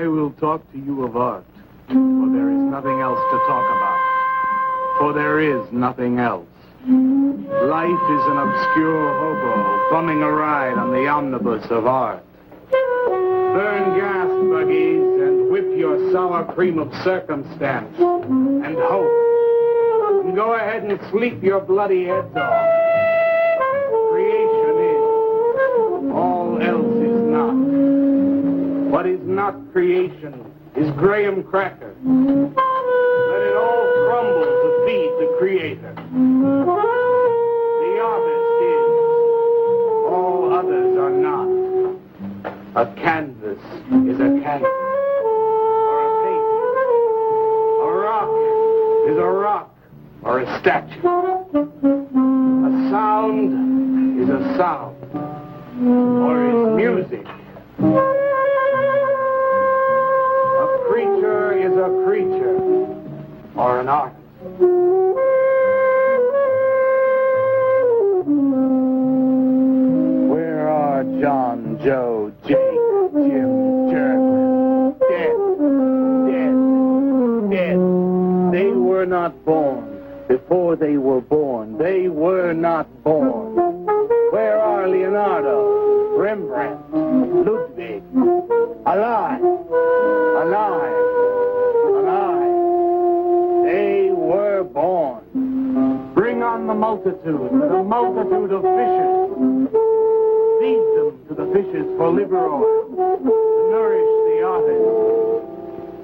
I will talk to you of art, for there is nothing else to talk about. For there is nothing else. Life is an obscure hobo bumming a ride on the omnibus of art. Burn gas buggies and whip your sour cream of circumstance and hope. And go ahead and sleep your bloody heads off. Creation is. All else is not. What is not creation is graham cracker. Let it all crumble to feed the creator. The artist is. All others are not. A canvas is a canvas. Or a painting. A rock is a rock. Or a statue. A sound is a sound. Or is music. A creature is a creature. Or an artist. Where are John, Joe, Jake, Jim, Jerk? Dead. Dead. Dead. They were not born. Before they were born, they were not born. Where are Leonardo, Rembrandt, Ludwig? Alive, alive, alive. They were born. Bring on the multitude of fishes. Feed them to the fishes for liver oil, to nourish the artist.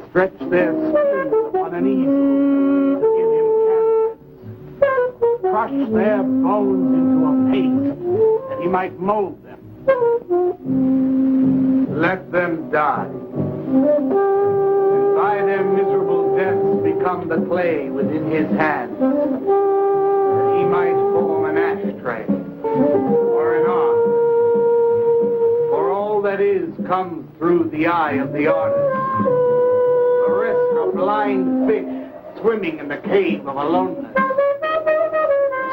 Stretch their skins upon an easel to give him canvas. Crush their bones into a paste that he might mold them. Let them die. And by their miserable deaths become the clay within his hands, that he might form an ashtray or an ark. For all that is comes through the eye of the artist. The rest are blind fish swimming in the cave of aloneness.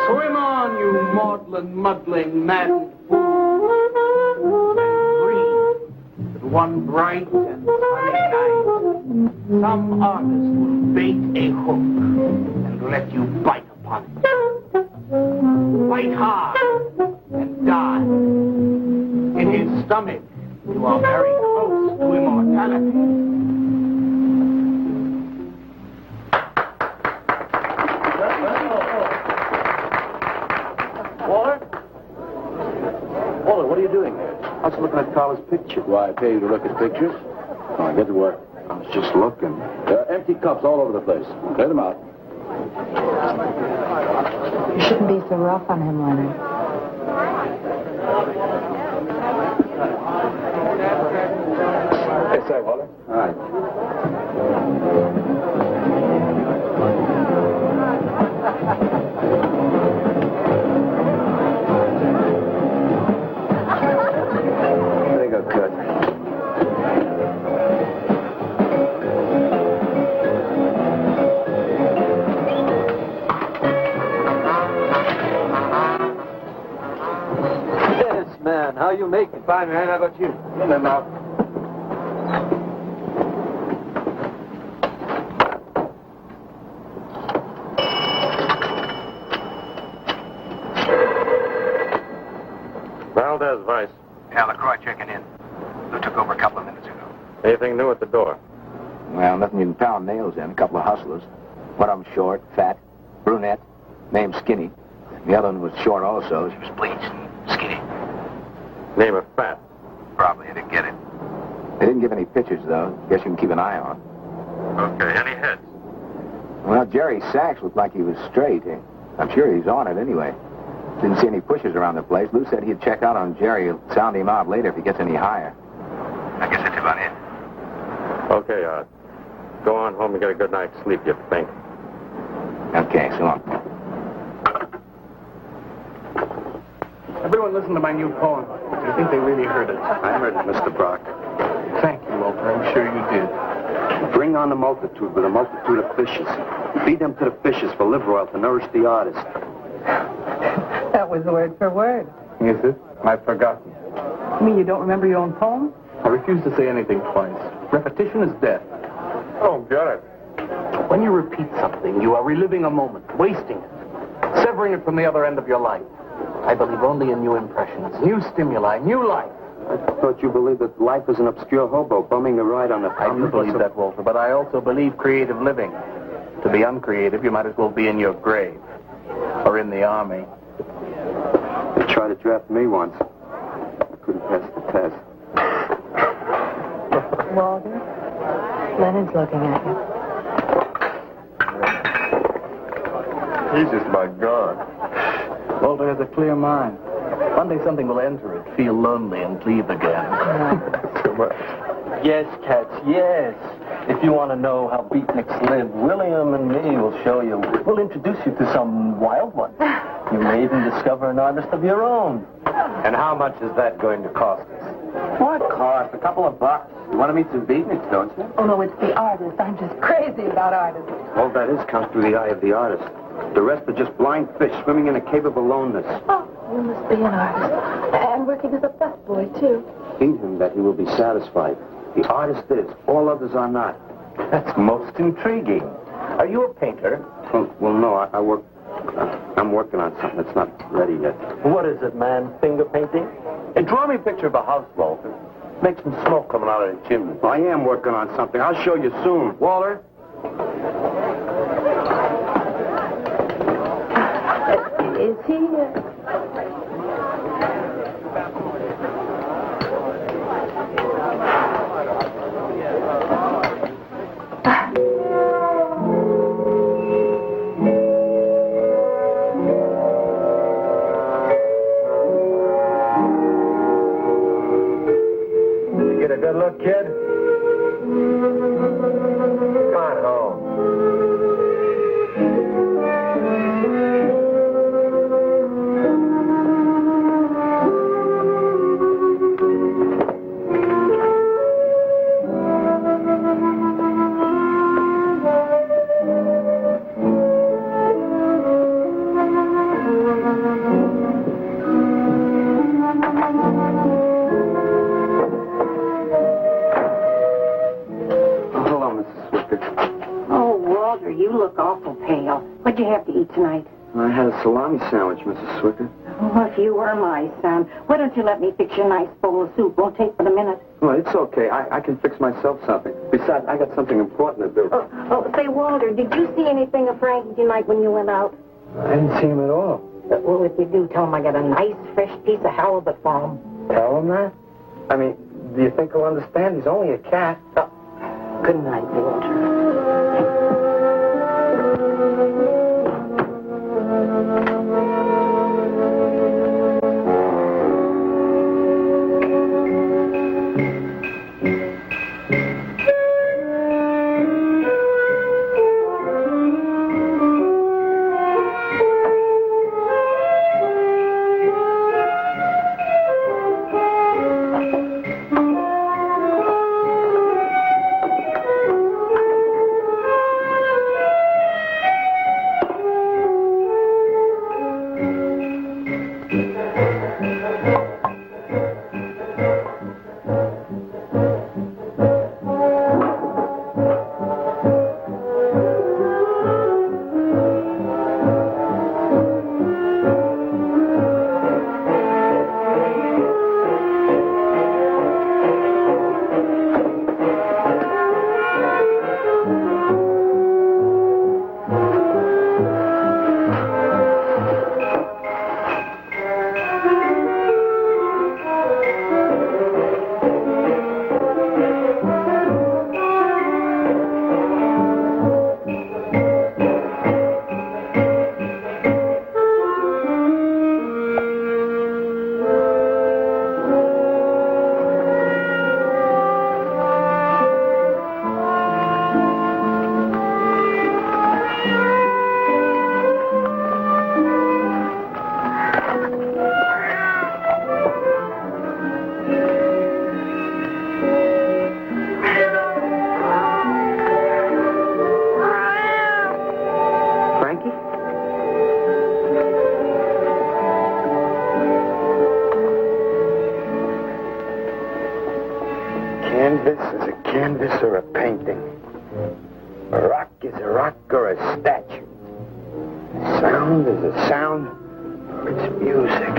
Swim on, you maudlin, muddling, maddened fools, and breathe that one bright and sunny night some artist will bait a hook and let you bite upon it. Fight hard and die. In his stomach, you are very close to immortality. Walter, what are you doing there? I was looking at Carla's picture. Why, I pay you to look at pictures? Come on, get to work. I was just looking. There are empty cups all over the place. Clear them out. You shouldn't be so rough on him, Leonard. Hey, say, Walter. All right. There you go, Kurt. Yes, man. How you making? Fine, man. How about you? In there now. Valdez, Vice. Yeah, Lacroix checking in. Who took over a couple of minutes ago? Anything new at the door? Well, nothing you can pound nails in. A couple of hustlers. One of them short, fat, brunette, named Skinny. The other one was short also. She was bleached and skinny. Name of Fat. Probably, I didn't get it. They didn't give any pictures, though. Guess you can keep an eye on. Okay, any heads? Well, Jerry Sachs looked like he was straight. I'm sure he's on it anyway. Didn't see any pushes around the place. Lou said he'd check out on Jerry. He'll sound him out later if he gets any higher. I guess that's about it. Okay, Art. Go on home and get a good night's sleep, you think. Okay, so long. Everyone listen to my new poem. I think they really heard it. I heard it, Mr. Brock. Thank you, Walter. I'm sure you did. Bring on the multitude with a multitude of fishes. Feed them to the fishes for liver oil to nourish the artist. That was word for word. Is it? I've forgotten. You mean you don't remember your own poem? I refuse to say anything twice. Repetition is death. Oh, got it. When you repeat something, you are reliving a moment, wasting it, severing it from the other end of your life. I believe only in new impressions, new stimuli, new life. I thought you believed that life is an obscure hobo bumming a ride on the... I do believe that, Walter, but I also believe creative living. To be uncreative, you might as well be in your grave. Or in the army. They tried to draft me once. I couldn't pass the test. Walter, Leonard's looking at you. He's just my God. Walter has a clear mind. One day something will enter it, feel lonely, and leave again. Too much. Yes, cats, yes. If you want to know how beatniks live, William and me will show you. We'll introduce you to some wild ones. You may even discover an artist of your own. And how much is that going to cost us? What cost? A couple of bucks. You want to meet some beatniks, don't you? Oh, no, it's the artist. I'm just crazy about artists. All that is counts through the eye of the artist. The rest are just blind fish swimming in a cave of aloneness. Oh, you must be an artist. And working as a busboy, too. Feed him that he will be satisfied. The artist is. All others are not. That's most intriguing. Are you a painter? Well, no, I'm working on something that's not ready yet. What is it, man? Finger painting? Hey, draw me a picture of a house, Walter. Make some smoke coming out of the chimney. I am working on something. I'll show you soon. Walter? Is he... Get a good look, kid? Come on home. You look awful pale. What'd you have to eat tonight? I had a salami sandwich, Mrs. Swicker. Oh, if you were my son, why don't you let me fix you a nice bowl of soup? Won't take but a minute. Well, it's okay. I can fix myself something. Besides, I got something important to do. Say, Walter, did you see anything of Frankie tonight when you went out? I didn't see him at all. Well, if you do, tell him I got a nice, fresh piece of halibut for him. Tell him that? I mean, do you think he'll understand? He's only a cat. Good night, Walter. statue. Sound is a sound, or it's music.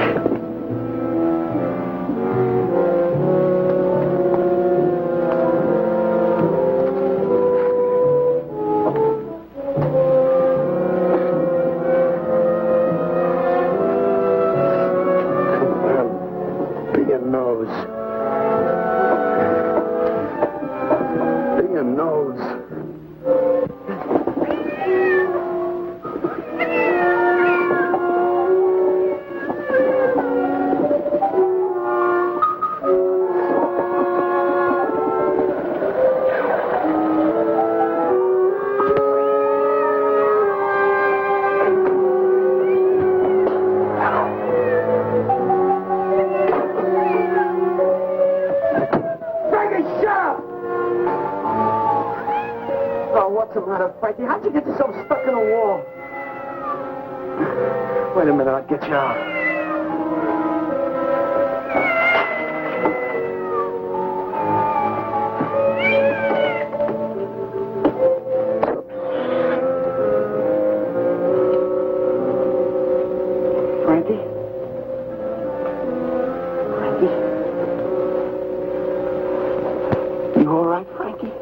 How'd you get yourself stuck in a wall? Wait a minute, I'll get you out. Frankie? Frankie? You all right, Frankie?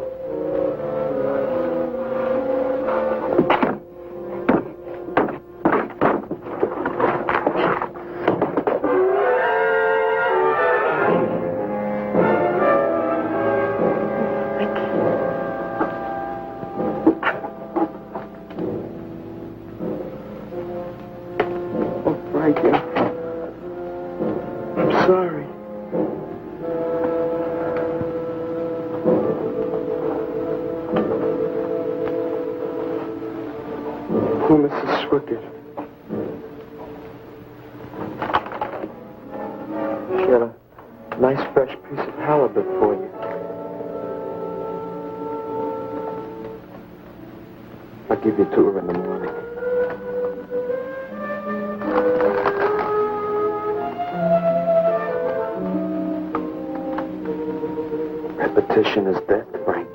Give you to her in the morning. Repetition is death, Frankie.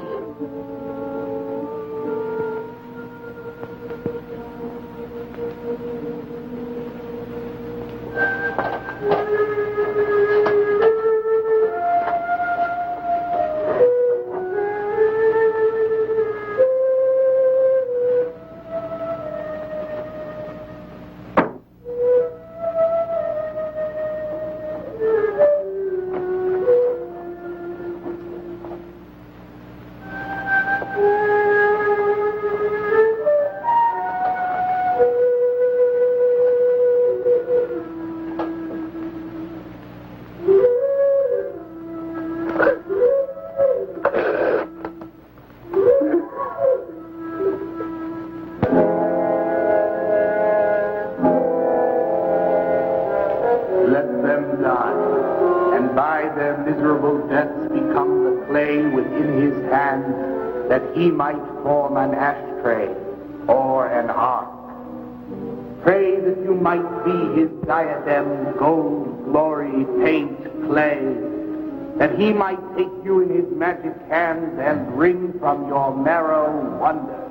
He might form an ashtray or an ark. Pray that you might be his diadem, gold, glory, paint, clay, that he might take you in his magic hands and wring from your marrow wonder.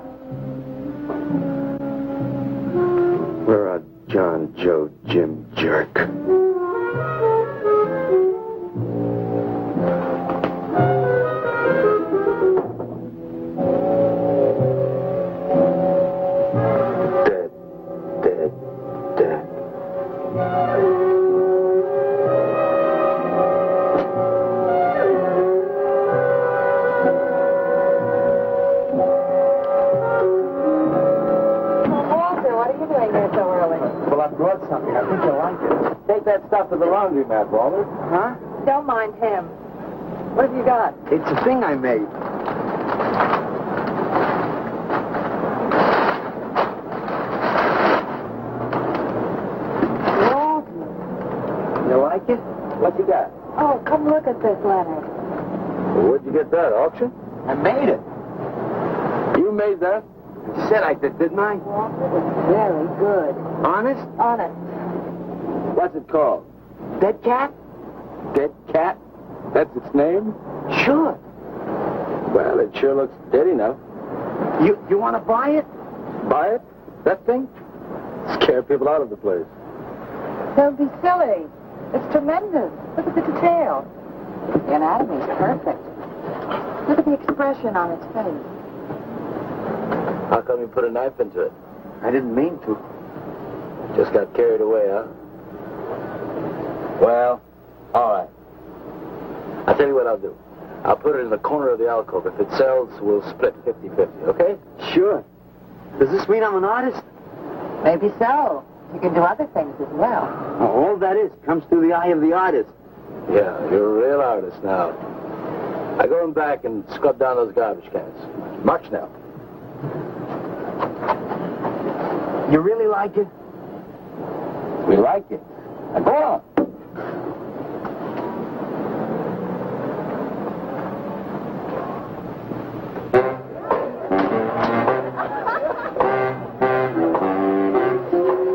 We're a John, Joe, Jim jerk. Stuff to the laundromat, Walter. Huh? Don't mind him. What have you got? It's a thing I made. You like it? What you got? Oh, come look at this, Leonard. Well, where'd you get that, auction? I made it. You made that? You said I did, didn't I? Walter, it's very good. Honest? Honest. What's it called? Dead cat? Dead cat? That's its name? Sure. Well, it sure looks dead enough. You want to buy it? Buy it? That thing? Scare people out of the place. Don't be silly. It's tremendous. Look at the detail. The anatomy's perfect. Look at the expression on its face. How come you put a knife into it? I didn't mean to. Just got carried away, huh? Well, all right. I'll tell you what I'll do. I'll put it in the corner of the alcove. If it sells, we'll split 50-50, okay? Sure. Does this mean I'm an artist? Maybe so. You can do other things as well. All that is comes through the eye of the artist. Yeah, you're a real artist now. I go in back and scrub down those garbage cans. March now. You really like it? We like it. Now go on.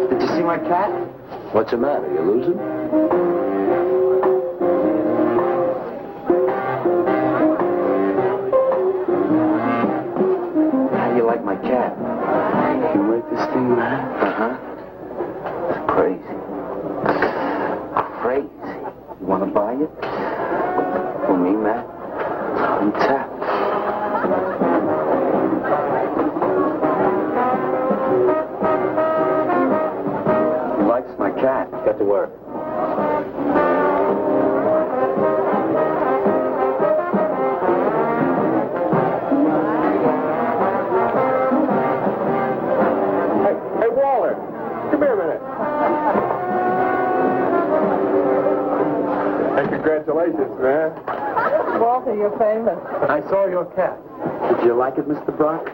Did you see my cat? What's the matter? You losing? How do you like my cat? You like this thing, man? Uh-huh. It's crazy. Crazy. You want to buy it? For me, Matt? On tap. He likes my cat. Get to work. Hey, Waller, come here a minute. Hey, congratulations, man. Walter, you're famous. I saw your cat. Did you like it, Mr. Brock?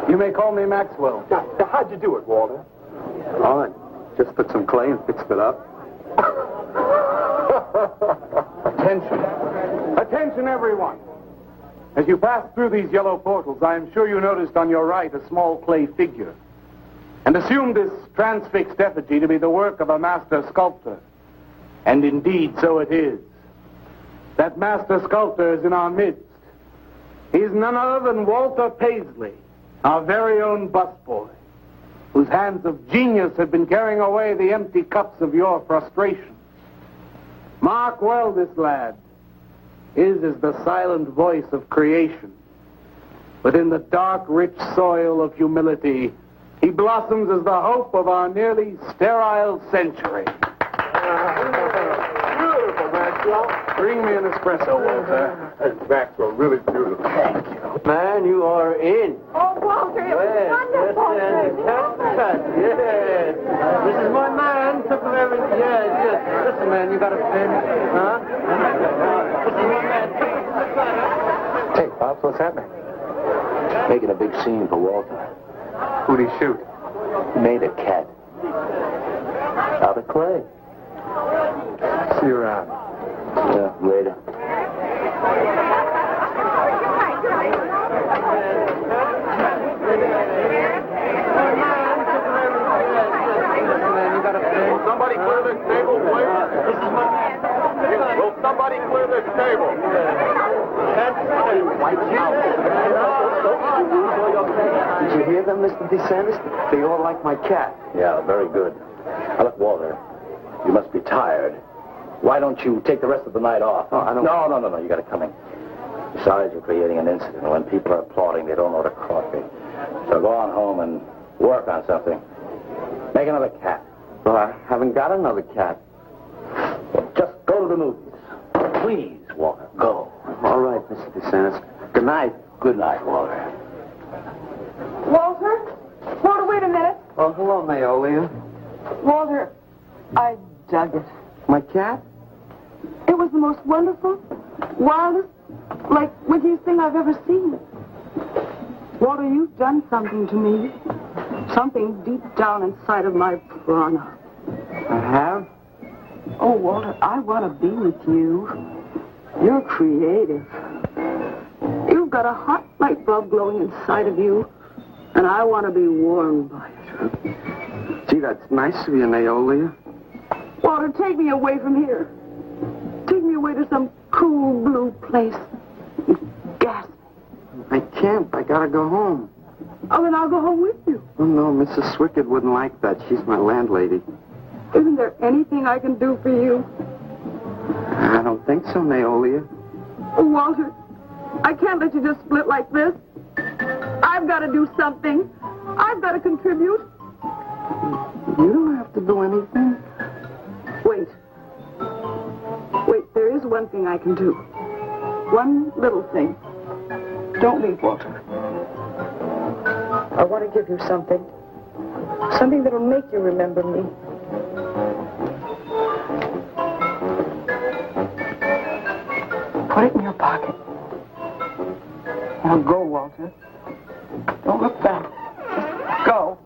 You may call me Maxwell. Now, how'd you do it, Walter? Oh, I just put some clay and fixed it up. Attention. Attention, everyone. As you pass through these yellow portals, I am sure you noticed on your right a small clay figure, and assumed this transfixed effigy to be the work of a master sculptor. And indeed, so it is. That master sculptor is in our midst. He is none other than Walter Paisley, our very own busboy, whose hands of genius have been carrying away the empty cups of your frustration. Mark well this lad. His is the silent voice of creation. Within the dark, rich soil of humility, he blossoms as the hope of our nearly sterile century. Beautiful, Maxwell. Bring me an espresso, Walter. Hey, Maxwell, really beautiful. Thank you. Man, you are in. Oh, Walter, it was wonderful. Yes. This is my man. Took him everything. Yes. Listen, man, you got a pen? Huh? This is my man. Hey, Pops, what's happening? Making a big scene for Walter. Who'd he shoot? He made a cat. Out of clay. See you around. Yeah, later. Somebody clear this table, please. This is my man. Will somebody clear this table? Did you hear them, Mr. DeSantis? They all like my cat. Yeah, very good. Now, look, Walter, you must be tired. Why don't you take the rest of the night off? Oh, I don't... No. You got to come in. Besides, you're creating an incident. When people are applauding, they don't order coffee. So go on home and work on something. Make another cat. Well, I haven't got another cat. Well, just go to the movies. Please, Walter, go. All right, Mr. DeSantis. Good night. Good night, Walter. Walter? Walter, wait a minute. Oh, hello, Mayolia. Walter, I dug it. My cat? It was the most wonderful, wildest, like, wittiest thing I've ever seen. Walter, you've done something to me. Something deep down inside of my prana. I have? Oh, Walter, I want to be with you. You're creative. You've got a hot light bulb glowing inside of you, and I want to be warmed by it. Gee, that's nice of you, Naolia. Walter, take me away from here. Take me away to some cool blue place. Gas me. I can't. I gotta go home. Oh, then I'll go home with you. Oh, no, Mrs. Swickett wouldn't like that. She's my landlady. Isn't there anything I can do for you? I don't think so, Naolia. Oh, Walter, I can't let you just split like this. I've got to do something. I've got to contribute. You don't have to do anything. Wait. Wait, there is one thing I can do. One little thing. Don't leave, Walter. I want to give you something. Something that'll make you remember me. Put it in your pocket. Now go, Walter. Don't look back. Just go.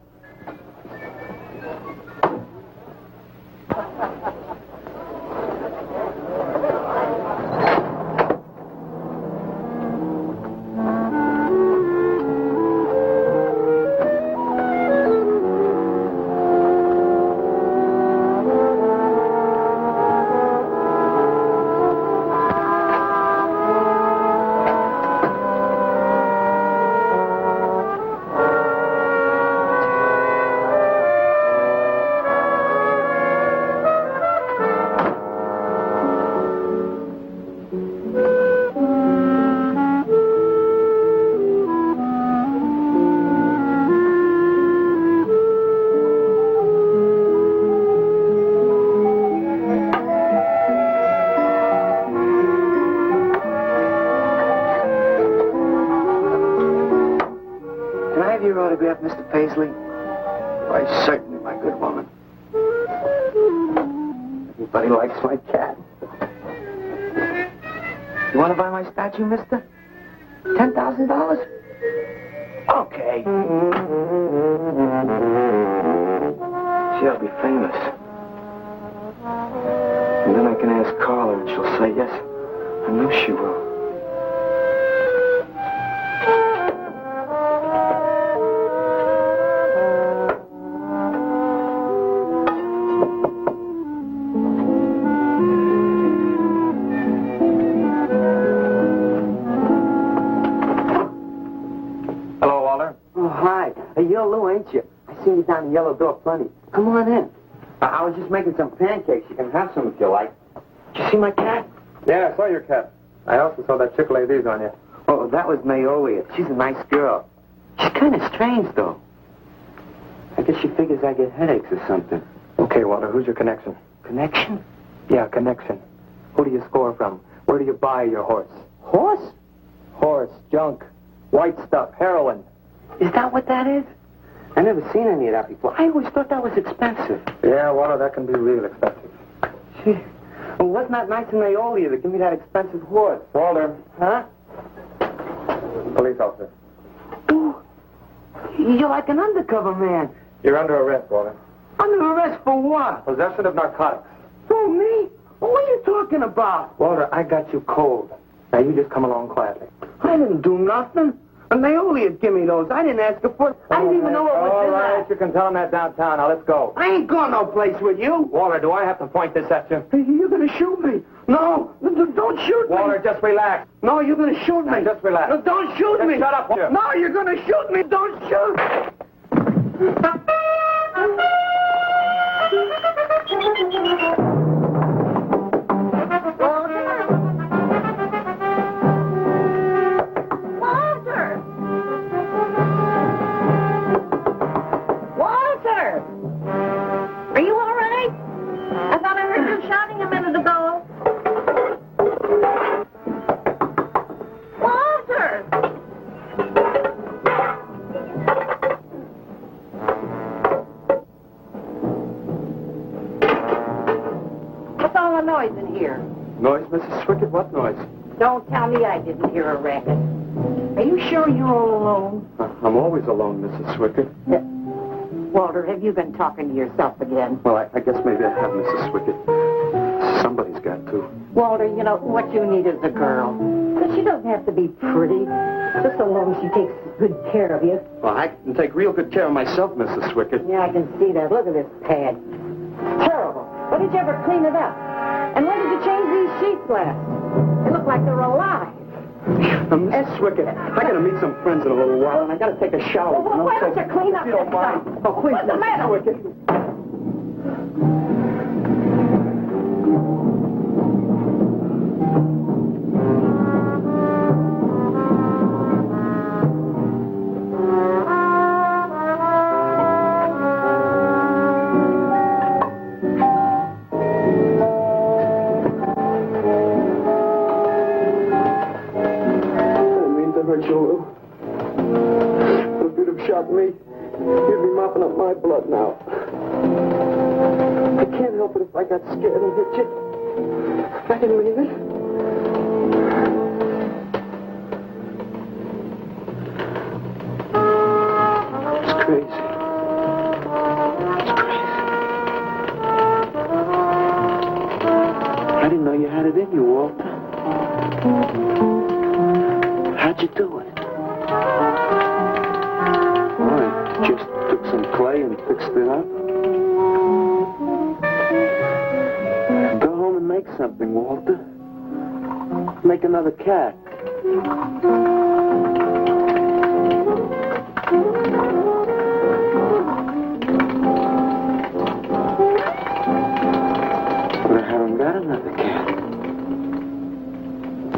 Autograph, Mr. Paisley? Why, certainly, my good woman. Everybody likes my cat. You want to buy my statue, mister? $10,000? Okay. She'll be famous. And then I can ask Carla and she'll say yes. I know she will. You down the yellow door plenty. Come on in. I was just making some pancakes. You can have some if you like. Did you see my cat? Yeah, I saw your cat. I also saw that chick lay these on you. Oh, that was Naolia. She's a nice girl. She's kind of strange, though. I guess she figures I get headaches or something. Okay, Walter, who's your connection? Connection? Yeah, connection. Who do you score from? Where do you buy your horse? Horse? Horse, junk, white stuff, heroin. Is that what that is? I never seen any of that before. I always thought that was expensive. Yeah, Walter, that can be real expensive. Gee. Well, wasn't that nice of Naolia to give me that expensive horse? Walter. Huh? Police officer. Ooh. You're like an undercover man. You're under arrest, Walter. Under arrest for what? Possession of narcotics. For me? What are you talking about? Walter, I got you cold. Now, you just come along quietly. I didn't do nothing. And Naolia give me those. I didn't ask her for it. I didn't even know it was all in right, that. you can tell him that downtown. Now, let's go. I ain't going no place with you. Walter, do I have to point this at you? You're going to shoot me. No, don't shoot me. Walter, just relax. No, you're going to shoot me. Now, just relax. No, don't shoot me. Shut up, Walter. No, you're going to shoot me. Don't shoot. Are you all right? I thought I heard you shouting a minute ago. Walter! What's all the noise in here? Noise, Mrs. Swickett? What noise? Don't tell me I didn't hear a racket. Are you sure you're all alone? I'm always alone, Mrs. Swickett. Walter, have you been talking to yourself again? Well, I guess maybe I have, Mrs. Swickett. Somebody's got to. Walter, you know, what you need is a girl. But she doesn't have to be pretty, just so long as she takes good care of you. Well, I can take real good care of myself, Mrs. Swickett. Yeah, I can see that. Look at this pad. Terrible. When did you ever clean it up? And when did you change these sheets last? They look like they're alive. Mrs. Swicket, I gotta meet some friends in a little while, and I gotta take a shower. Well, why don't you clean up If you don't this mind. stuff? Oh, please, What's the Mrs. matter? Swicket. Me. You'd be mopping up my blood now. I can't help it if I got scared and hit you. I didn't mean it. It's crazy. It's crazy. I didn't know you had it in you, Walter. How'd you do it? Just took some clay and fixed it up. Go home and make something, Walter. Make another cat. But I haven't got another cat.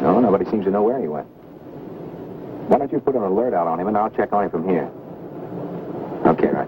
No, nobody seems to know where he went. Why don't you put an alert out on him, and I'll check on him from here. Okay, right.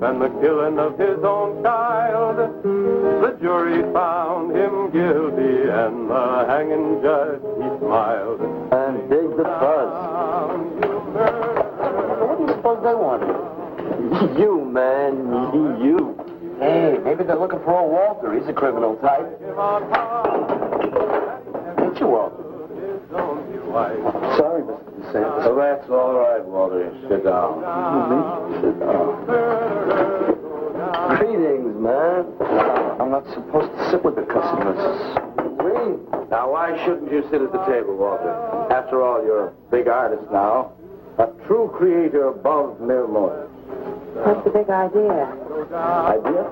And the killing of his own child, the jury found him guilty, and the hanging judge, he smiled. And dig the fuzz. What do you suppose they wanted? You, man, you. Hey, maybe they're looking for old Walter. He's a criminal type. Ain't you, Walter? Sorry, Mr. Santis. Oh, that's all right, Walter. Sit down. Sit down. Greetings, man. I'm not supposed to sit with the customers. Now, why shouldn't you sit at the table, Walter? After all, you're a big artist now. A true creator above mere mortals. What's the big idea? Idea?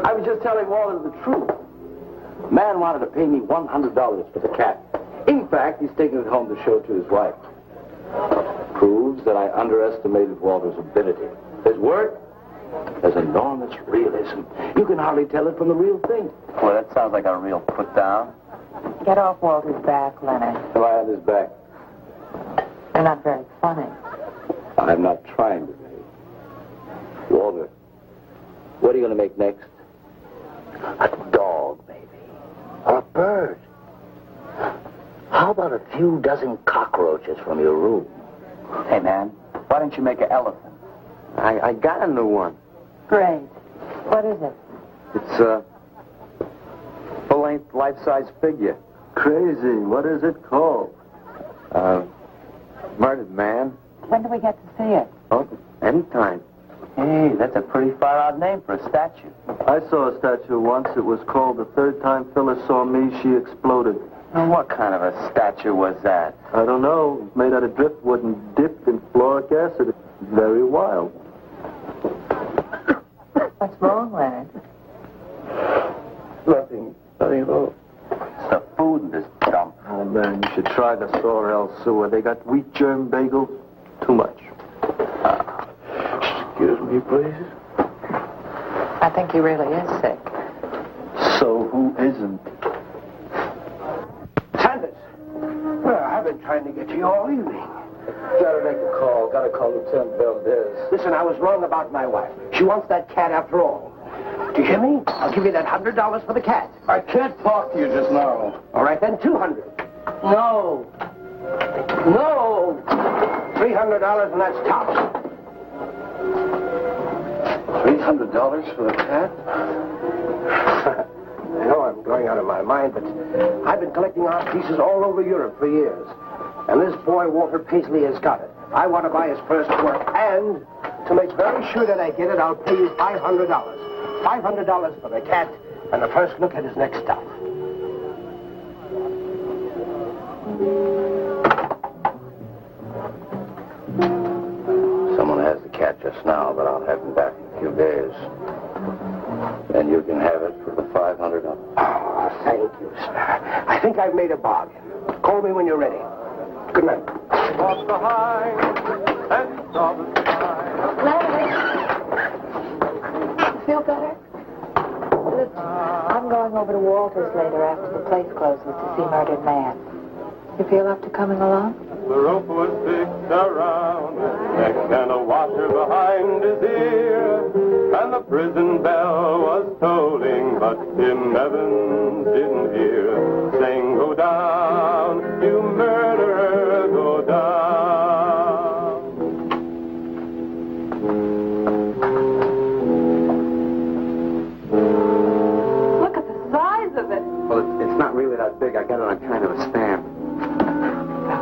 I was just telling Walter the truth. Man wanted to pay me $100 for the cat. In fact, he's taking it home to show to his wife. Proves that I underestimated Walter's ability. His work has enormous realism. You can hardly tell it from the real thing. Well, that sounds like a real put-down. Get off Walter's back, Leonard. Am I on his back? You're not very funny. I'm not trying to be. Walter, what are you going to make next? A dog, maybe. Or a bird. How about a few dozen cockroaches from your room? Hey, man, why don't you make an elephant? I got a new one. Great. What is it? It's a full-length, life-size figure. Crazy. What is it called? Murdered man. When do we get to see it? Oh, anytime. Hey, that's a pretty far-out name for a statue. I saw a statue once. It was called The Third Time Phyllis Saw Me, She Exploded. Now, what kind of a statue was that? I don't know. It was made out of driftwood and dipped in fluoric acid. It's very wild. What's wrong, Leonard? Nothing at all. It's the food in this dump. Oh, man, you should try the Sorrel sewer. They got wheat germ bagels. Too much. Excuse me, please. I think he really is sick. So who isn't? Santis! Well, I've been trying to get to you all evening. Gotta make a call. Gotta call Lieutenant Valdez. Listen, I was wrong about my wife. She wants that cat after all. Do you hear me? I'll give you that $100 for the cat. I can't talk to you just now. All right, then, $200. No. No. $300, and that's tops. $300 for the cat? I know I'm going out of my mind, but I've been collecting art pieces all over Europe for years. And this boy, Walter Paisley, has got it. I want to buy his first work, and to make very sure that I get it, I'll pay you $500. $500 for the cat, and the first look at his next stuff. Someone has the cat just now, but I'll have him back in a few days. And you can have it for the $500. Oh, thank you, sir. I think I've made a bargain. Call me when you're ready. Good night. Walk behind and saw the sign. Leonard! You feel better? Listen, I'm going over to Walter's later after the place closes to see Murdered Man. You feel up to coming along? The rope was fixed around his neck and a washer behind his ear. And the prison bell was tolling, but Tim Evans didn't hear. Saying, go down, you murderer, go down. Look at the size of it. Well, it's not really that big. I got it on kind of a stand.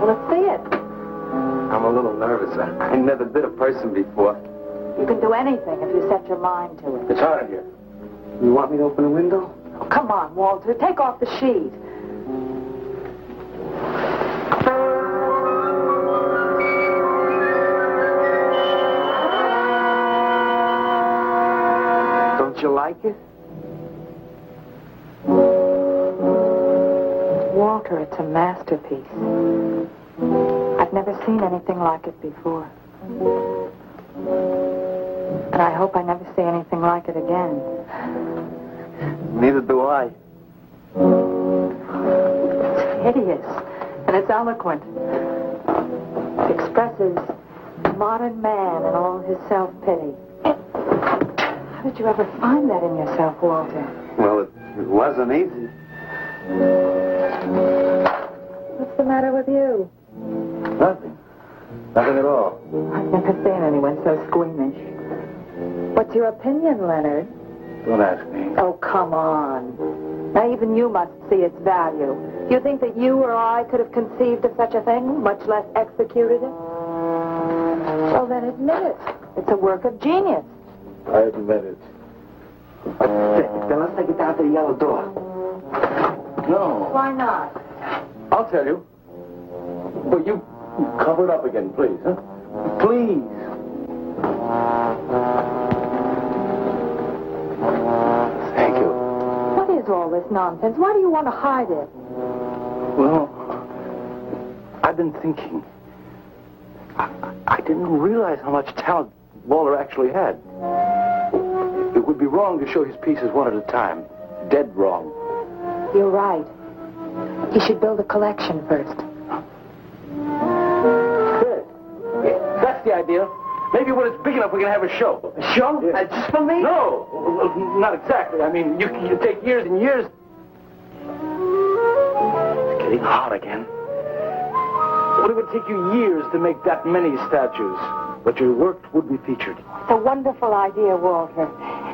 Well, let's see it. I'm a little nervous. I never did a person before. You can do anything if you set your mind to it. It's hard in here. You want me to open a window? Oh, come on, Walter. Take off the sheet. Don't you like it? Walter, it's a masterpiece. I've never seen anything like it before. And I hope I never see anything like it again. Neither do I. It's hideous, and it's eloquent. It expresses modern man and all his self-pity. How did you ever find that in yourself, Walter? Well, it wasn't easy. What's the matter with you? Nothing. Nothing at all. I've never seen anyone so squeamish. What's your opinion, Leonard? Don't ask me. Oh, come on. Now, even you must see its value. Do you think that you or I could have conceived of such a thing, much less executed it? Well, then admit it. It's a work of genius. I admit it. Then let's take it down to the yellow door. No. Why not? I'll tell you. But you cover it up again, please, huh? Please. Thank you. What is all this nonsense? Why do you want to hide it? Well, I've been thinking. I didn't realize how much talent Walter actually had. It would be wrong to show his pieces one at a time. Dead wrong. You're right. You should build a collection first. Good. Yeah, that's the idea. Maybe when it's big enough, we can have a show. A show? Yeah. Just for me? No. Well, not exactly. I mean, you take years and years. It's getting hot again. But it would take you years to make that many statues. But your work would be featured. It's a wonderful idea, Walter.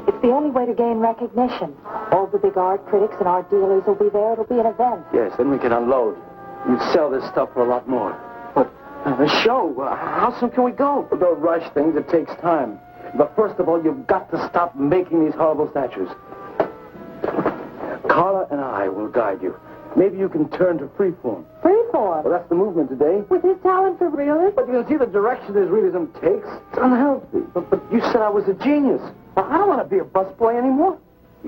It's the only way to gain recognition. All the big art critics and art dealers will be there. It'll be an event. Yes, then we can unload. You'd sell this stuff for a lot more. The show. How soon can we go? Don't rush things. It takes time. But first of all, you've got to stop making these horrible statues. Carla and I will guide you. Maybe you can turn to freeform. Freeform? Well, that's the movement today. With his talent for realism? But you can see the direction his realism takes. It's unhealthy. But you said I was a genius. I don't want to be a busboy anymore.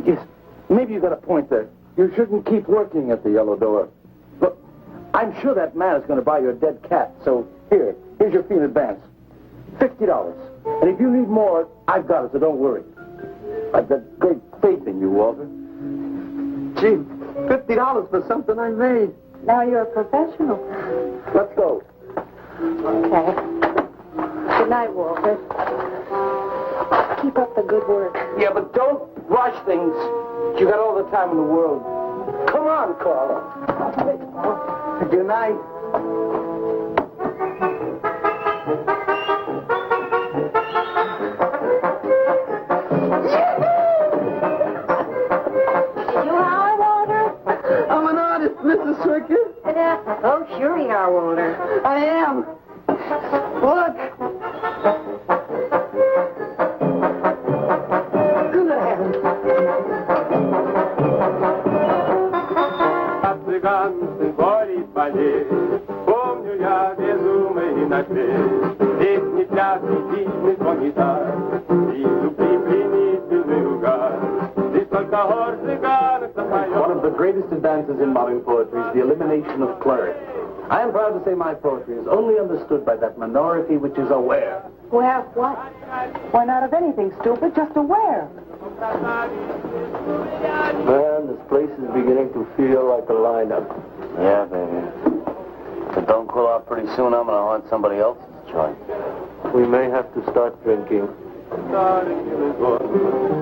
Yes, maybe you got a point there. You shouldn't keep working at the Yellow Door. Look, I'm sure that man is going to buy your dead cat. So here's your fee in advance. $50. And if you need more, I've got it, so don't worry. I've got great faith in you, Walter. Gee, $50 for something I made. Now you're a professional. Let's go. Okay. Good night, Walter. Keep up the good work. Yeah, but don't rush things. You got all the time in the world. Come on, Carla. Good night. Mrs. Circus? Yeah. Oh, sure you are, Walter. I am. Look. Цыганцы борис болей, помню я безумный ночей, песни, пляски, дивный звон гитар, вижу пленительный угар, здесь только хор цыганок запоет. One of the greatest advances in modern poetry is the elimination of clarity. I am proud to say my poetry is only understood by that minority which is aware. Aware of what? Why, not of anything, stupid, just aware. Man, this place is beginning to feel like a lineup. Yeah, baby. If it don't cool off pretty soon, I'm going to haunt somebody else's joint. We may have to start drinking.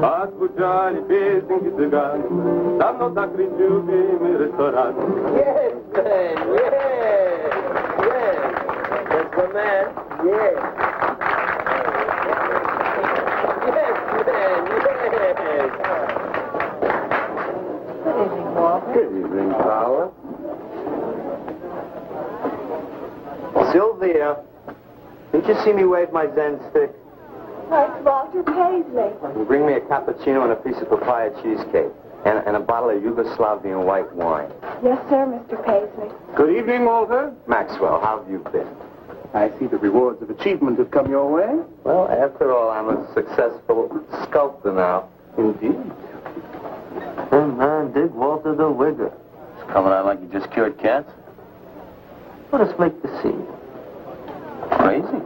Отзвучали песенки цыган, давно закрыт любимый ресторан. Yes, man. Yes. Yes. That's the man. Yes. Yes, man. Yes. Good evening, Walter. Good evening, Carla. Sylvia, did you see me wave my Zen stick? Oh, it's Walter Paisley. Bring me a cappuccino and a piece of papaya cheesecake. And a bottle of Yugoslavian white wine. Yes, sir, Mr. Paisley. Good evening, Walter. Maxwell, how have you been? I see the rewards of achievement have come your way. Well, after all, I'm a successful sculptor now. Indeed. Hey, man, dig Walter the Wigger. It's coming out like you just cured cancer. What a flake to see. Crazy.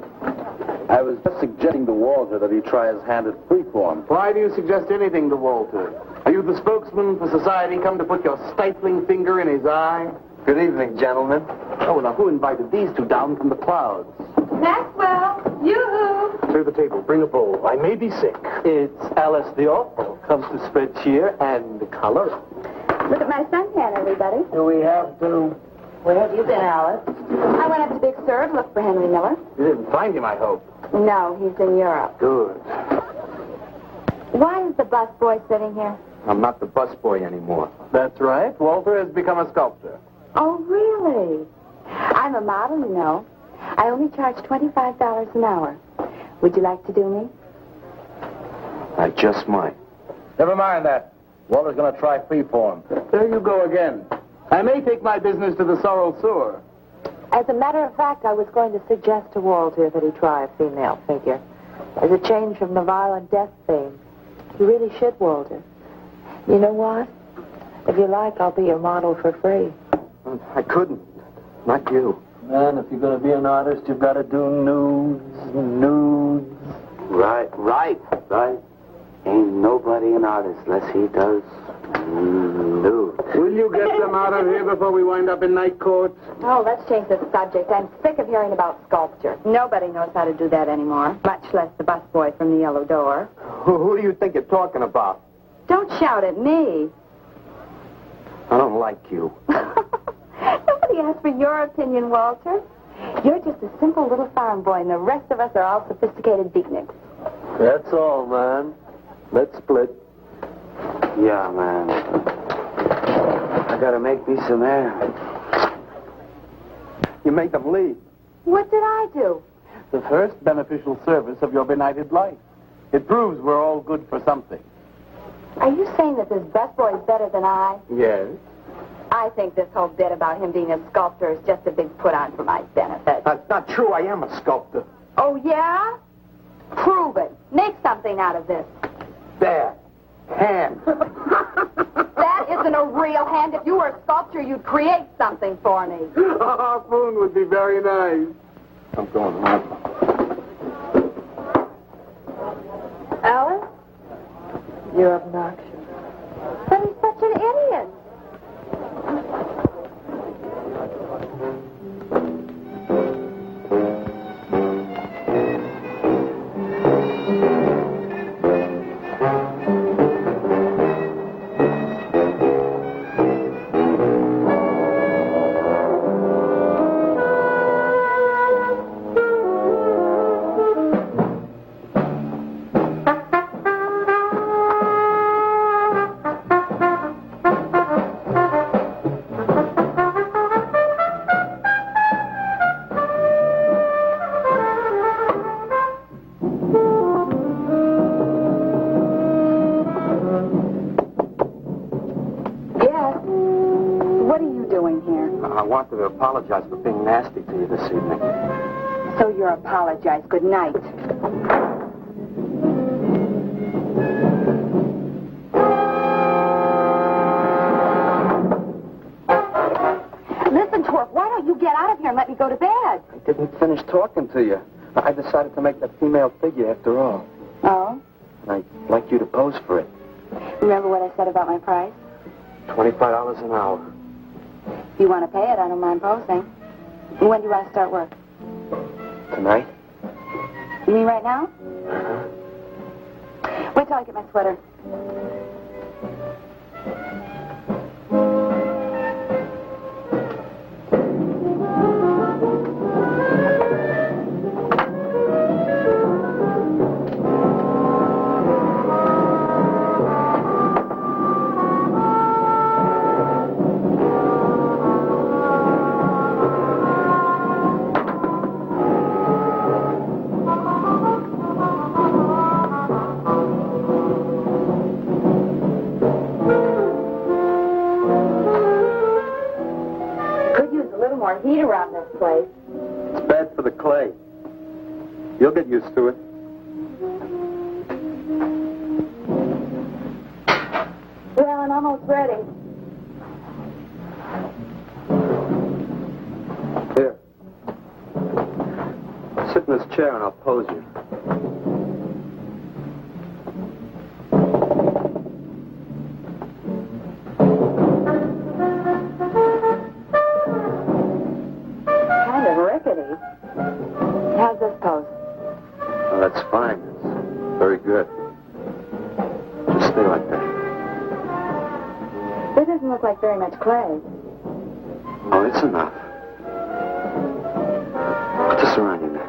I was just suggesting to Walter that he try his hand at freeform. Why do you suggest anything to Walter? Are you the spokesman for society come to put your stifling finger in his eye? Good evening, gentlemen. Oh, now who invited these two down from the clouds? Maxwell, yoo-hoo. Clear the table. Bring a bowl. I may be sick. It's Alice the Awful. Comes to spread cheer and color. Look at my suntan, everybody. Do we have to... Where have you been, Alice? I went up to Big Sur to look for Henry Miller. You didn't find him, I hope. No, he's in Europe. Good. Why is the busboy sitting here? I'm not the busboy anymore. That's right. Walter has become a sculptor. Oh, really? I'm a model, you know. I only charge $25 an hour. Would you like to do me? I just might. Never mind that. Walter's going to try freeform. There you go again. I may take my business to the sorrel sewer. As a matter of fact, I was going to suggest to Walter that he try a female figure. As a change from the violent death theme. You really should, Walter. You know what? If you like, I'll be your model for free. I couldn't. Not you. Man, if you're going to be an artist, you've got to do nudes. Right. Ain't nobody an artist unless he does nude. Will you get them out of here before we wind up in night court? Oh, let's change the subject. I'm sick of hearing about sculpture. Nobody knows how to do that anymore, much less the busboy from the Yellow Door. Who do you think you're talking about? Don't shout at me. I don't like you. Nobody asked for your opinion, Walter. You're just a simple little farm boy, and the rest of us are all sophisticated beatniks. That's all, man. Let's split. Yeah, man. I gotta make me some air. You make them leave. What did I do? The first beneficial service of your benighted life. It proves we're all good for something. Are you saying that this busboy is better than I? Yes. I think this whole bit about him being a sculptor is just a big put-on for my benefit. That's not true. I am a sculptor. Oh, yeah? Prove it. Make something out of this. There. Hand. That isn't a real hand. If you were a sculptor, you'd create something for me. A harpoon would be very nice. I'm going home. Alan? You're obnoxious. But he's such an idiot. I wanted to apologize for being nasty to you this evening. So you're apologize. Good night. Listen, Twerp, why don't you get out of here and let me go to bed? I didn't finish talking to you. I decided to make that female figure after all. Oh? I'd like you to pose for it. Remember what I said about my price? $25 an hour. If you want to pay it, I don't mind posing. When do you want to start work? Tonight? You mean right now? Wait till I get my sweater. Heat around this place. It's bad for the clay. You'll get used to it. Well, I'm almost ready. Here. Sit in this chair and I'll pose you. How's this pose? Oh, that's fine. It's very good. Just stay like that. This doesn't look like very much clay. Oh, it's enough. Put this around your neck.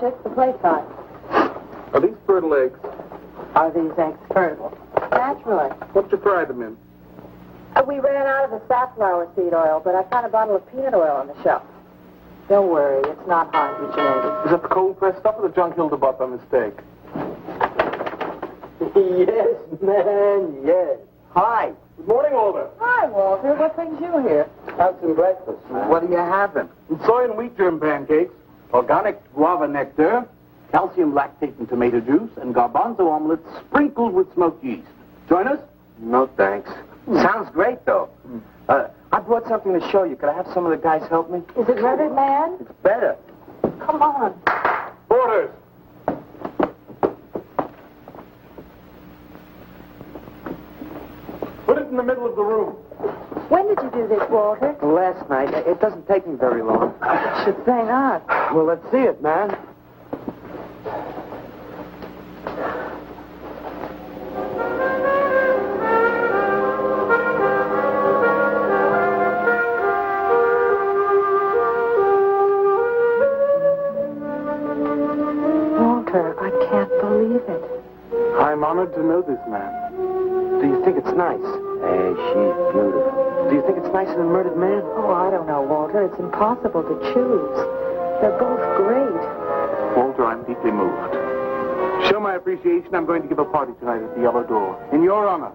It's the play spot. Are these fertile eggs? Are these eggs fertile? Naturally. What'd you fry them in? We ran out of the safflower seed oil, but I found a bottle of peanut oil on the shelf. Don't worry, it's not harmful, Julian. Is that the cold-pressed stuff or the junk Hilda bought by mistake? Yes, man, yes. Hi. Good morning, Walter. Hi, Walter. What brings you here? Have some breakfast. What are you having? Soy and wheat germ pancakes, organic guava nectar, calcium lactate and tomato juice, and garbanzo omelets sprinkled with smoked yeast. Join us? No, thanks. Sounds great, though. I brought something to show you. Could I have some of the guys help me? Is it Reddit, man? It's better. Come on. Orders. Put it in the middle of the room. When did you do this, Walter? Last night. It doesn't take me very long. I should say not. Well, let's see it, man. honored to know this man. Do you think it's nice? Hey, she's beautiful. Do you think it's nice in a murdered man? Oh, I don't know, Walter. It's impossible to choose. They're both great. Walter, I'm deeply moved. Show my appreciation, I'm going to give a party tonight at the Yellow Door, in your honor.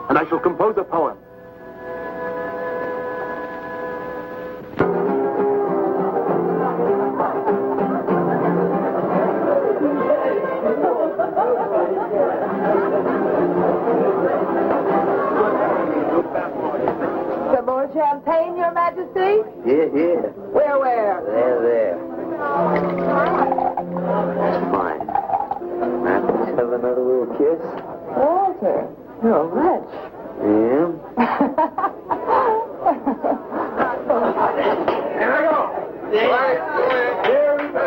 And I shall compose a poem. Some more champagne, Your Majesty? Yeah. Where? There. That's fine. Let's have another little kiss. Walter, you're a wretch. Yeah? Here I go. Here we go.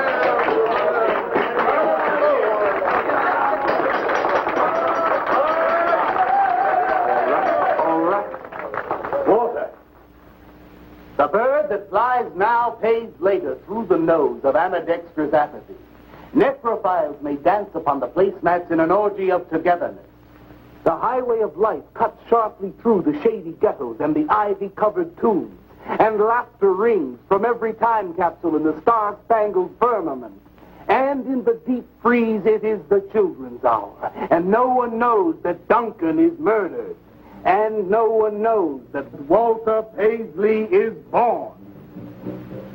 All right. Walter. The bird that flies now pays later through the nose of ambidextrous apathy. Necrophiles may dance upon the placemats in an orgy of togetherness. The highway of life cuts sharply through the shady ghettos and the ivy-covered tombs, and laughter rings from every time capsule in the star-spangled firmament. And in the deep freeze, it is the children's hour, and no one knows that Duncan is murdered, and no one knows that Walter Paisley is born.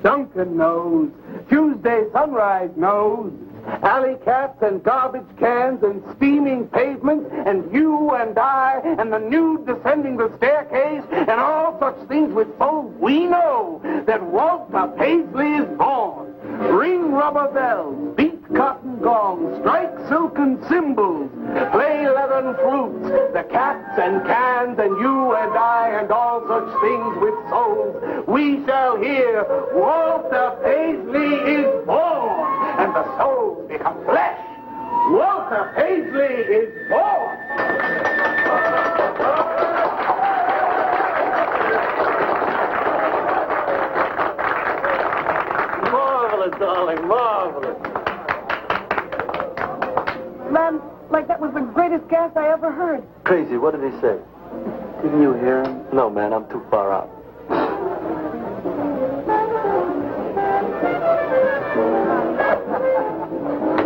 Duncan knows. Tuesday sunrise knows. Alley cats and garbage cans and steaming pavements and you and I and the nude descending the staircase and all such things with souls, we know that Walter Paisley is born. Ring rubber bells, beat cotton gongs, strike silken cymbals, play leathern flutes, the cats and cans and you and I and all such things with souls. We shall hear Walter Paisley is born, and the souls become flesh. Walter Paisley is born. Marvelous, darling, marvelous. Man, like that was the greatest gas I ever heard. Crazy, what did he say? Didn't you hear him? No, man, I'm too far out.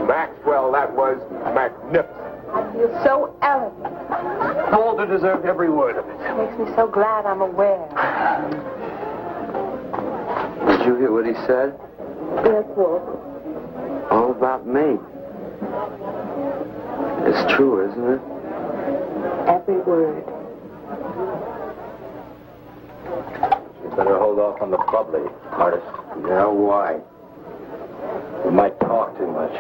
Maxwell, that was magnificent. I feel so elegant. Walter deserved every word of it. It makes me so glad I'm aware. Did you hear what he said? Yes, Walter. All about me. It's true, isn't it? Every word. You better hold off on the bubbly, artist. Yeah, why? You might talk too much.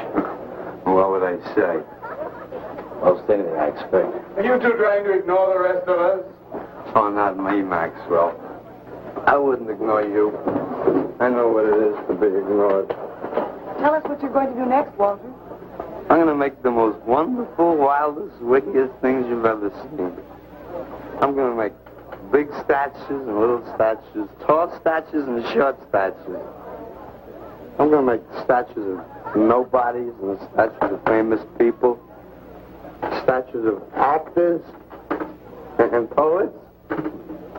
What would I say? Most anything, I expect. Are you two trying to ignore the rest of us? Oh, not me, Maxwell. I wouldn't ignore you. I know what it is to be ignored. Tell us what you're going to do next, Walter. I'm going to make the most wonderful, wildest, wickedest things you've ever seen. I'm going to make big statues and little statues, tall statues and short statues. I'm going to make statues of nobodies and statues of famous people, statues of actors and poets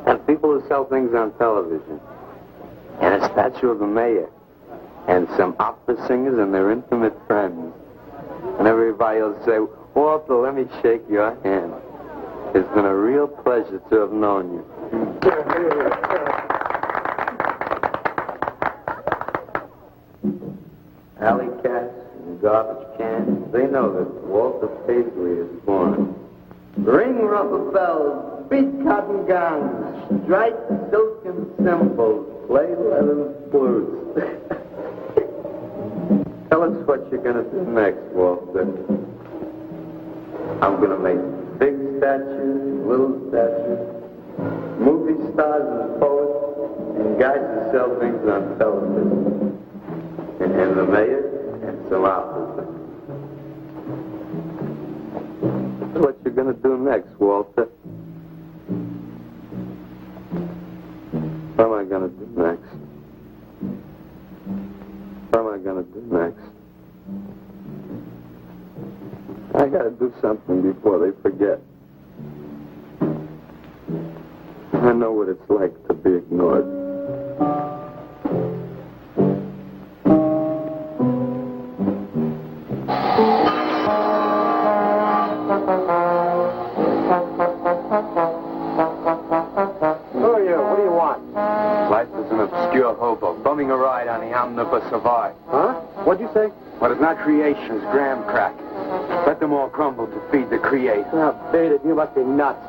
and people who sell things on television, and a statue of the mayor and some opera singers and their intimate friends. And everybody will say, Walter, let me shake your hand. It's been a real pleasure to have known you. Alley cats and garbage cans, they know that Walter Paisley is born. Ring rubber bells, beat cotton gongs, strike silken cymbals, play leathern flutes. Tell us what you're going to do next, Walter. I'm going to make big statues, little statues, movie stars and poets, and guys who sell things on television. And the mayor and some opera. What you're going to do next, Walter? What am I going to do next? What am I going to do next? I gotta do something before they forget. I know what it's like to be ignored. Who are you? What do you want? Life is an obscure hobo, bumming a ride on the omnibus of art. Huh? What'd you say? What is not creation is graham crackers. Let them all crumble to feed the creator. Oh, beat it. You must be nuts.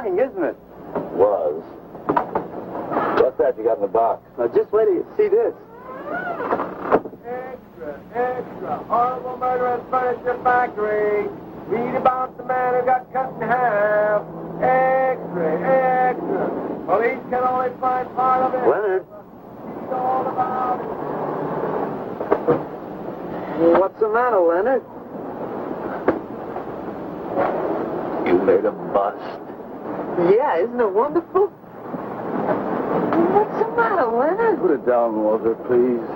Isn't it? Was. What's that you got in the box? Now, just wait till you see this. Extra, extra, horrible murderous furniture factory. Read about the man who got cut in half. Extra, extra. Police can only find part of it. Leonard. Read all about it. What's the matter, Leonard? You made a bust. Yeah, isn't it wonderful? What's the matter, Leonard? Put it down, Walter, please.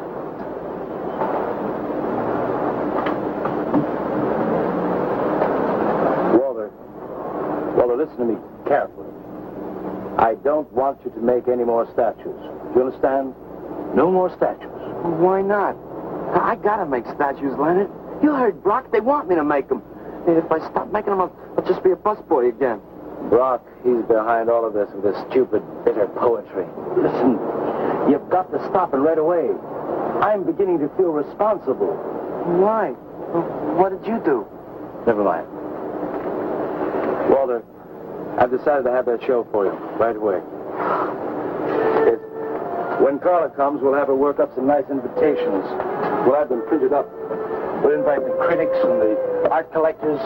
Walter, listen to me carefully. I don't want you to make any more statues. Do you understand? No more statues. Why not? I gotta make statues, Leonard. You heard Brock. They want me to make them. If I stop making them, I'll just be a busboy again. Brock, he's behind all of this with his stupid, bitter poetry. Listen, you've got to stop it right away. I'm beginning to feel responsible. Why? What did you do? Never mind. Walter, I've decided to have that show for you right away. When Carla comes, we'll have her work up some nice invitations. We'll have them printed up. We'll invite the critics and the art collectors.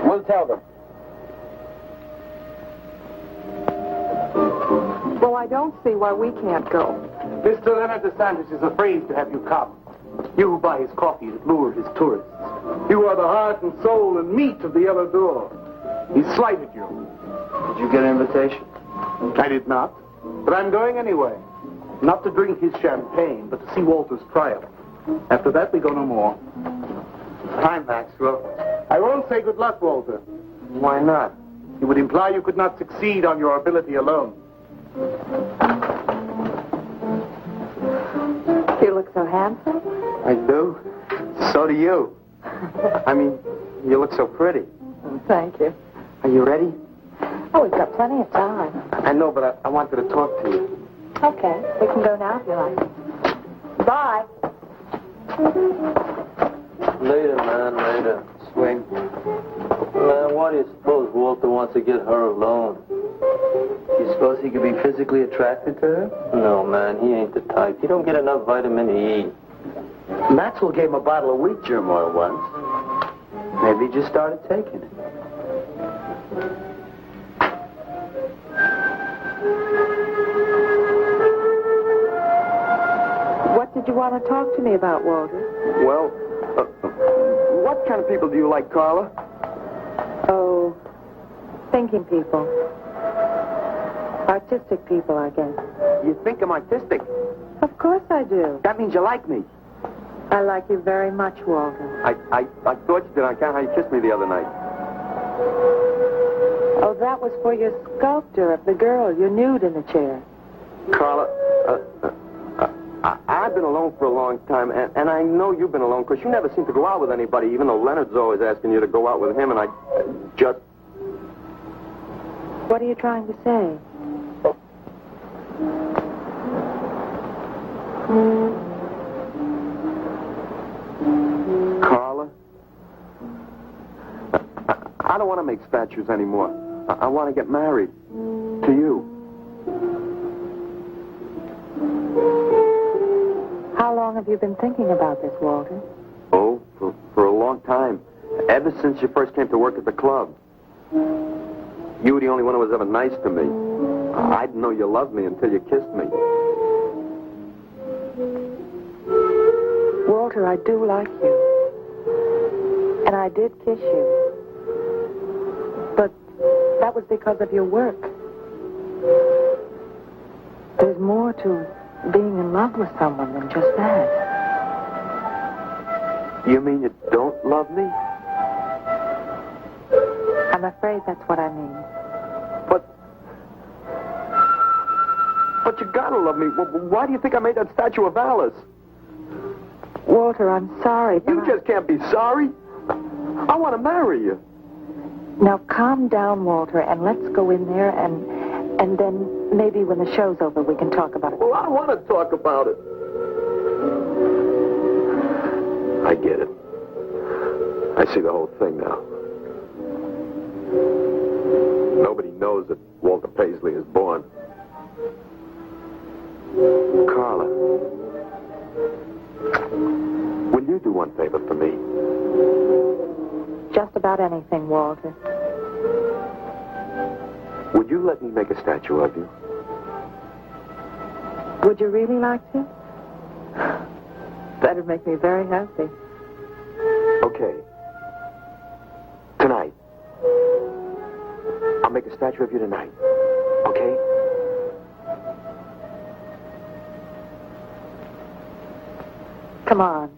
We'll tell them. Well, I don't see why we can't go. Mr. Leonard de Santis is afraid to have you come. You who buy his coffee and lure his tourists. You are the heart and soul and meat of the other door. He slighted you. Did you get an invitation? I did not. But I'm going anyway. Not to drink his champagne, but to see Walter's triumph. After that, we go no more. Time, Maxwell. I won't say good luck, Walter. Why not? It would imply you could not succeed on your ability alone. You look so handsome. I do. So do you. I mean, you look so pretty. Thank you. Are you ready? Oh, we've got plenty of time. I know, but I wanted to talk to you. Okay, we can go now if you like. Bye. Later, man, later. Swing. Man, why do you suppose Walter wants to get her alone? You suppose he could be physically attracted to her? No, man, he ain't the type. He don't get enough vitamin E. Maxwell gave him a bottle of wheat germ oil once. Maybe he just started taking it. What did you want to talk to me about, Walter? Well, what kind of people do you like, Carla? Oh, thinking people. Artistic people, I guess. You think I'm artistic? Of course I do. That means you like me. I like you very much, Walter. I thought you did on account of how you kissed me the other night. Oh, that was for your sculptor of the girl you nude in the chair. Carla, I've been alone for a long time, and I know you've been alone, because you never seem to go out with anybody, even though Leonard's always asking you to go out with him, and I just... What are you trying to say? Carla, I don't want to make statues anymore. I want to get married. To you. How long have you been thinking about this, Walter? Oh, for a long time. Ever since you first came to work at the club. You were the only one who was ever nice to me. I didn't know you loved me until you kissed me. Walter, I do like you. And I did kiss you. But that was because of your work. There's more to being in love with someone than just that. You mean you don't love me? I'm afraid that's what I mean. But you gotta love me. Why do you think I made that statue of Alice? Walter, I'm sorry, but You just can't be sorry. I want to marry you. Now calm down, Walter, and let's go in there and then maybe when the show's over we can talk about it. Well, I don't want to talk about it. I get it. I see the whole thing now. Nobody knows that Walter Paisley is born. Carla, will you do one favor for me? Just about anything, Walter. Would you let me make a statue of you? Would you really like to? That'd make me very happy. Okay. Tonight. I'll make a statue of you tonight. Okay? Come on.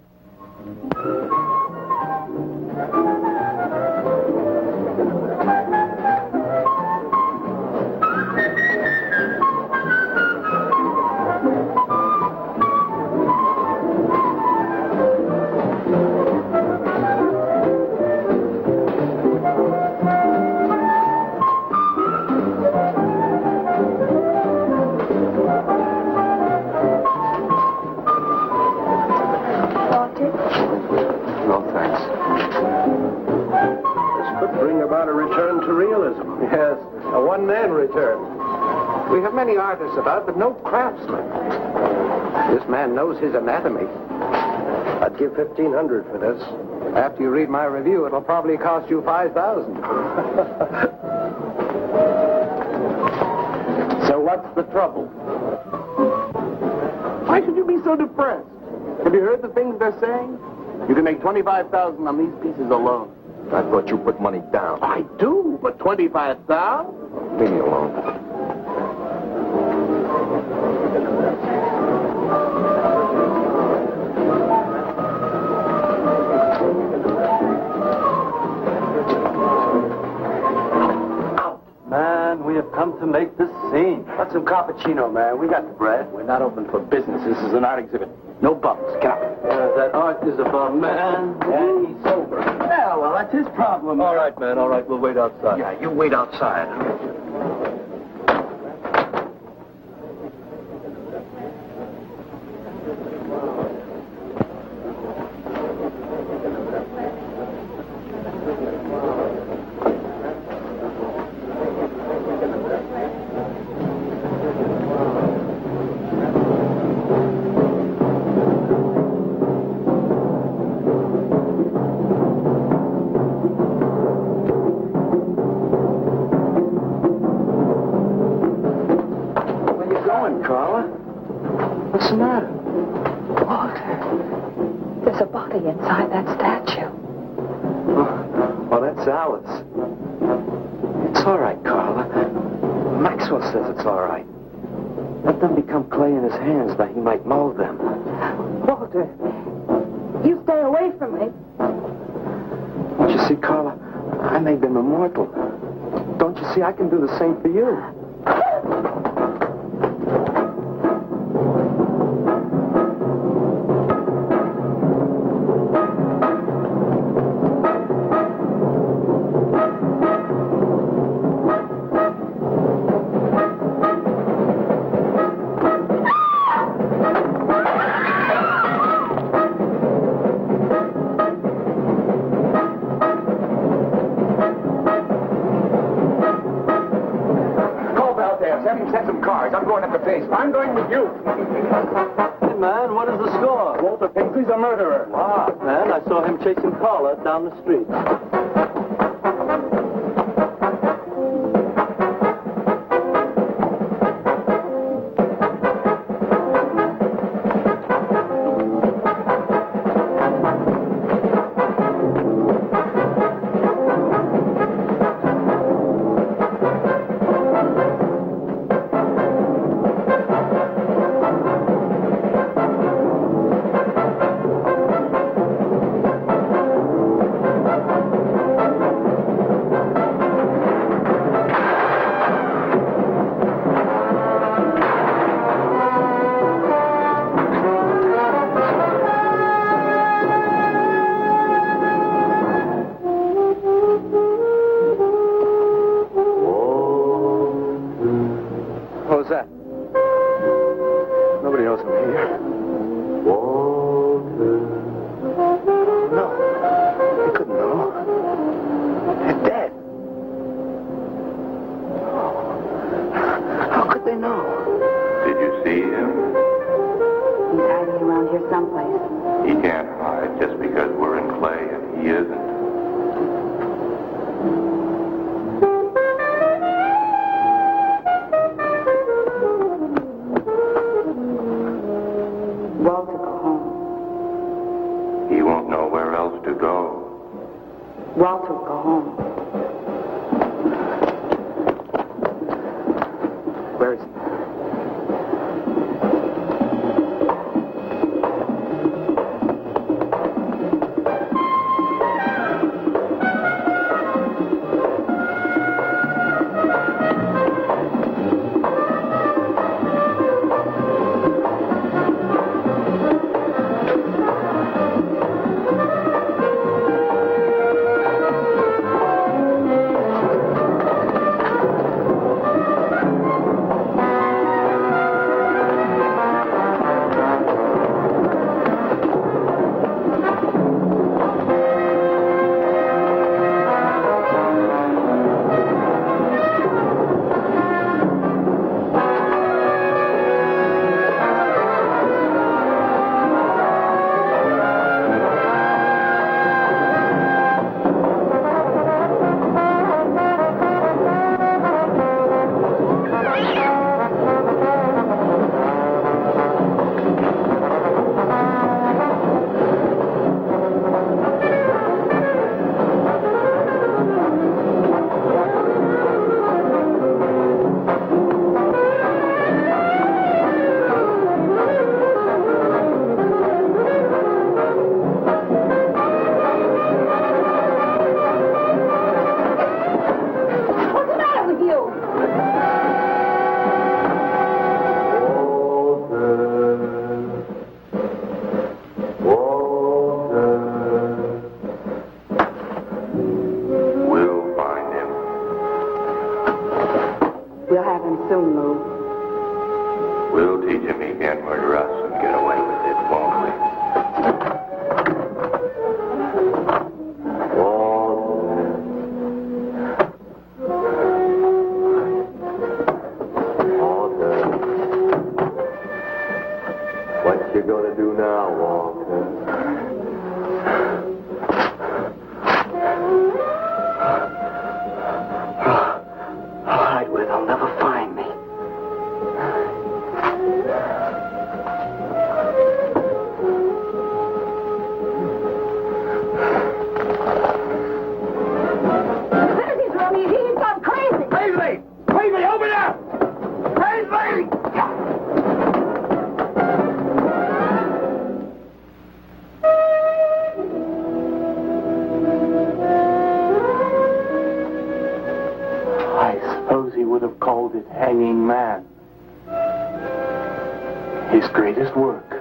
No, thanks. This could bring about a return to realism. Yes, a one-man return. We have many artists about, but no craftsmen. This man knows his anatomy. I'd give $1,500 for this. After you read my review, it'll probably cost you $5,000. So what's the trouble? Why should you be so depressed? Have you heard the things they're saying? You can make $25,000 on these pieces alone. I thought you put money down. I do, but $25,000? Leave me alone. Man, we have come to make this scene. What's some cappuccino, man? We got the bread. We're not open for business. This is an art exhibit. No bumps. Get out. That art is about man. And he's sober. Yeah, well, that's his problem. All right, man, all right. We'll wait outside. Yeah, you wait outside. Carla? What's the matter? Walter, there's a body inside that statue. Oh, that's Alice. It's all right, Carla. Maxwell says it's all right. Let them become clay in his hands that he might mold them. Walter, you stay away from me. Don't you see, Carla? I made them immortal. Don't you see, I can do the same for you. cars. I'm going up to Paisley. I'm going with you. Hey, man, what is the score? Walter Paisley's a murderer. Wow, man, I saw him chasing Carla down the street. Hanging Man. His greatest work.